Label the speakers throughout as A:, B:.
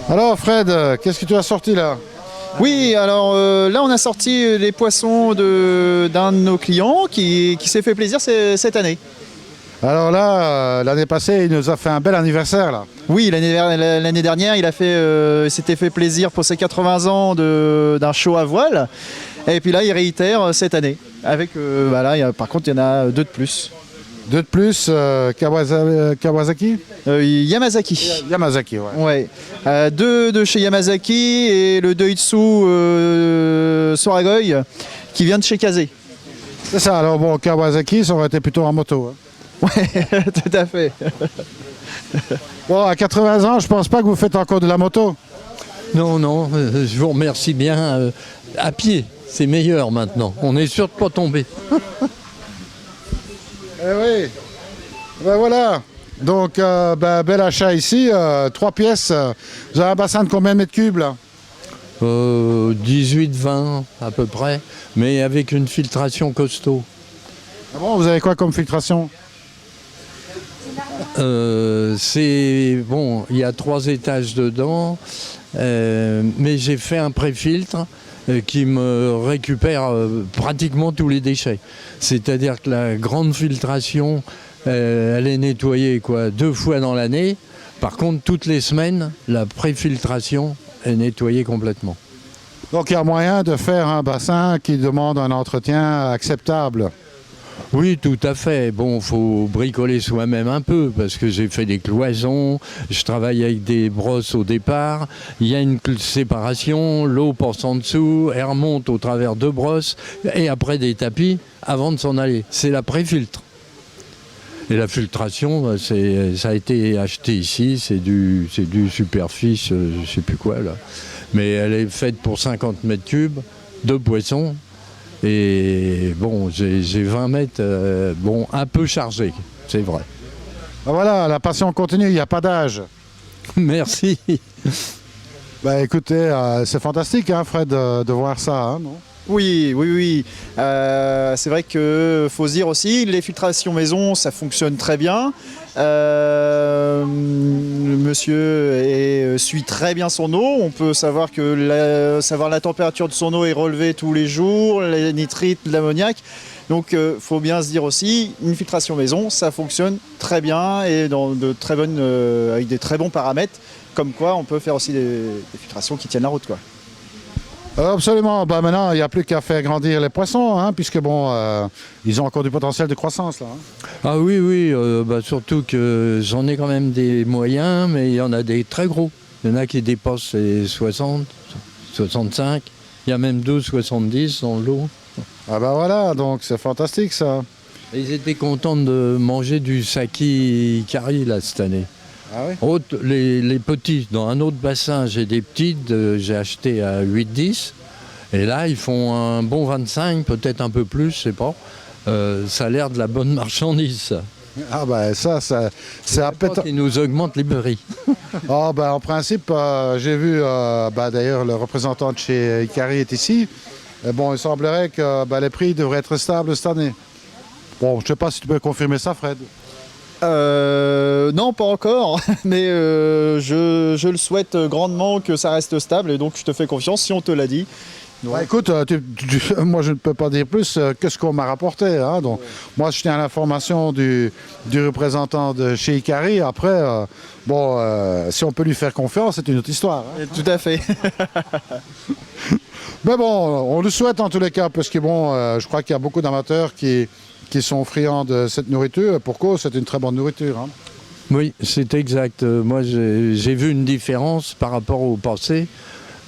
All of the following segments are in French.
A: Alors Fred, qu'est-ce que tu as sorti là?
B: Oui, alors là on a sorti les poissons d'un de nos clients qui s'est fait plaisir cette année.
A: Alors là, l'année passée, il nous a fait un bel anniversaire là.
B: Oui, l'année dernière il s'était fait plaisir pour ses 80 ans d'un show à voile. Et puis là il réitère cette année. Avec, par contre il y en a deux de plus.
A: Deux de plus, Kawasaki?
B: Yamazaki.
A: Yamazaki, ouais.
B: Ouais. Deux de chez Yamazaki et le Doitsu Soragoi qui vient de chez Kazé.
A: C'est ça, alors bon, Kawasaki, ça aurait été plutôt en moto. Hein.
B: Ouais, tout à fait.
A: Bon, à 80 ans, je pense pas que vous faites encore de la moto.
C: Non, non, je vous remercie bien. À pied, c'est meilleur maintenant. On est sûr de pas tomber.
A: Eh oui, ben voilà. Donc, bel achat ici, 3 pièces. Vous avez un bassin de combien de mètres cubes là?
C: 18-20 à peu près, mais avec une filtration costaud.
A: Ah bon, vous avez quoi comme filtration?
C: C'est bon, il y a 3 étages dedans, mais j'ai fait un pré-filtre qui me récupère pratiquement tous les déchets. C'est-à-dire que la grande filtration, elle est nettoyée 2 fois dans l'année. Par contre, toutes les semaines, la pré-filtration est nettoyée complètement.
A: Donc il y a moyen de faire un bassin qui demande un entretien acceptable.
C: Oui, tout à fait. Bon, faut bricoler soi-même un peu parce que j'ai fait des cloisons, je travaille avec des brosses au départ, il y a une séparation, l'eau passe en dessous, elle remonte au travers de brosses et après des tapis avant de s'en aller. C'est la pré-filtre. Et la filtration, ça a été acheté ici, c'est du Superfiche, je sais plus quoi là. Mais elle est faite pour 50 mètres cubes de poissons. Et bon, j'ai 20 mètres, un peu chargé, c'est vrai.
A: Ben voilà, la passion continue, il n'y a pas d'âge.
C: Merci.
A: Ben écoutez, c'est fantastique, hein, Fred, de voir ça, hein, non?
B: Oui, oui, oui. C'est vrai qu'il faut se dire aussi, les filtrations maison, ça fonctionne très bien. Le monsieur suit très bien son eau. On peut savoir savoir la température de son eau est relevée tous les jours, les nitrites, l'ammoniac. Donc, faut bien se dire aussi, une filtration maison, ça fonctionne très bien et avec des très bons paramètres. Comme quoi, on peut faire aussi des filtrations qui tiennent la route, quoi.
A: Absolument. Ben maintenant, il n'y a plus qu'à faire grandir les poissons, hein, puisque bon, ils ont encore du potentiel de croissance là. Hein.
C: Ah oui, oui, surtout que j'en ai quand même des moyens, mais il y en a des très gros. Il y en a qui dépassent les 60, 65, il y a même 70 dans l'eau.
A: Ah ben voilà, donc c'est fantastique ça.
C: Et ils étaient contents de manger du saki kari là cette année.
A: Ah oui?
C: Les petits, dans un autre bassin, j'ai des petites, j'ai acheté à 8-10. Et là, ils font un bon 25, peut-être un peu plus, je sais pas. Ça a l'air de la bonne marchandise, ça.
A: Ah ben ça c'est appétant.
C: Ils nous augmentent les prix.
A: Ah ben en principe, j'ai vu, d'ailleurs le représentant de chez Ikari est ici. Et bon, il semblerait que les prix devraient être stables cette année. Bon, je sais pas si tu peux confirmer ça, Fred.
B: Non, pas encore, mais je le souhaite grandement que ça reste stable et donc je te fais confiance si on te l'a dit.
A: Bah, écoute, moi je ne peux pas dire plus que ce qu'on m'a rapporté. Hein, donc, moi je tiens à l'information du représentant de chez Ikari. Après, si on peut lui faire confiance, c'est une autre histoire. Hein.
B: Tout à fait.
A: Mais bon, on le souhaite en tous les cas, parce que bon, je crois qu'il y a beaucoup d'amateurs qui sont friands de cette nourriture. Pour cause, c'est une très bonne nourriture. Hein.
C: Oui, c'est exact. Moi, j'ai vu une différence par rapport au passé.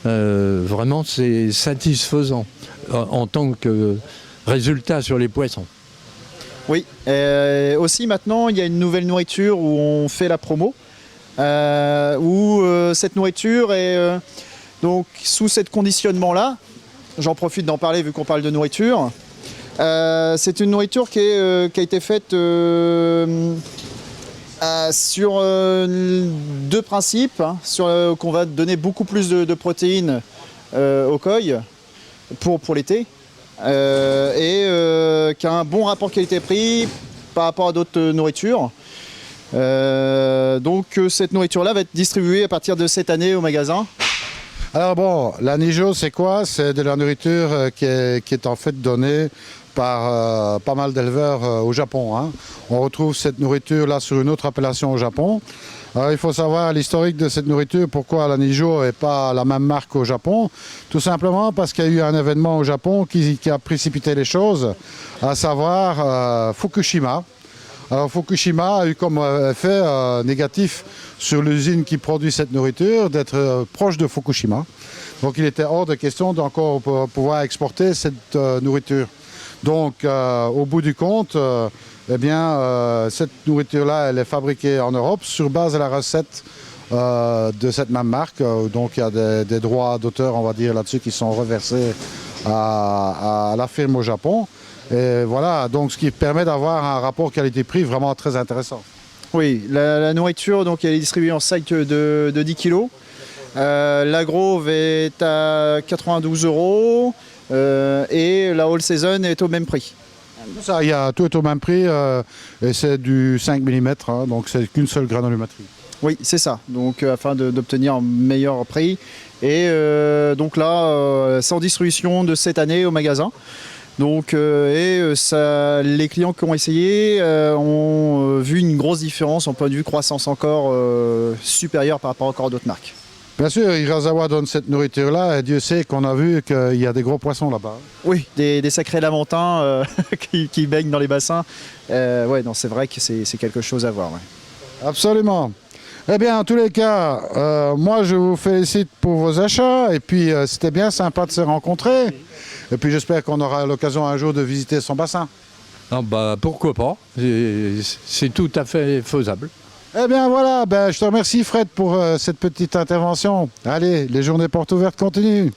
C: Vraiment, c'est satisfaisant en tant que résultat sur les poissons.
B: Oui. Aussi, maintenant, il y a une nouvelle nourriture où on fait la promo. Où cette nourriture est donc sous ce conditionnement-là. J'en profite d'en parler vu qu'on parle de nourriture. C'est une nourriture qui a été faite sur 2 principes, hein, qu'on va donner beaucoup plus de protéines au koi pour l'été et qui a un bon rapport qualité-prix par rapport à d'autres nourritures. Donc cette nourriture-là va être distribuée à partir de cette année au magasin.
A: Alors bon, la Nijo, c'est quoi? C'est de la nourriture qui est en fait donnée par pas mal d'éleveurs au Japon, hein. On retrouve cette nourriture-là sur une autre appellation au Japon. Alors, il faut savoir l'historique de cette nourriture, pourquoi la Nijo n'est pas la même marque au Japon. Tout simplement parce qu'il y a eu un événement au Japon qui a précipité les choses, à savoir Fukushima. Alors Fukushima a eu comme effet négatif sur l'usine qui produit cette nourriture d'être proche de Fukushima. Donc il était hors de question d'encore pouvoir exporter cette nourriture. Donc au bout du compte, cette nourriture-là, elle est fabriquée en Europe sur base de la recette de cette même marque. Donc il y a des droits d'auteur, on va dire, là-dessus qui sont reversés à la firme au Japon. Et voilà, donc ce qui permet d'avoir un rapport qualité-prix vraiment très intéressant.
B: Oui, la nourriture, donc, elle est distribuée en sac de 10 kg. L'agro est à 92 € et la all season est au même prix.
A: Ça, il y a tout est au même prix et c'est du 5 mm, hein, donc c'est qu'une seule granulométrie.
B: Oui, c'est ça, donc afin d'obtenir un meilleur prix. Et donc là, c'est en distribution de cette année au magasin. Donc, les clients qui ont essayé ont vu une grosse différence en point de vue croissance encore supérieure par rapport encore à d'autres marques.
A: Bien sûr, Hirasawa donne cette nourriture-là et Dieu sait qu'on a vu qu'il y a des gros poissons là-bas.
B: Oui, des sacrés lamantins qui baignent dans les bassins. Ouais, non, c'est vrai que c'est quelque chose à voir. Ouais.
A: Absolument. Eh bien, en tous les cas, moi je vous félicite pour vos achats et puis c'était bien sympa de se rencontrer. Et puis j'espère qu'on aura l'occasion un jour de visiter son bassin.
C: Ah bah, pourquoi pas, c'est tout à fait faisable.
A: Eh bien voilà, je te remercie Fred pour cette petite intervention. Allez, les journées portes ouvertes continuent.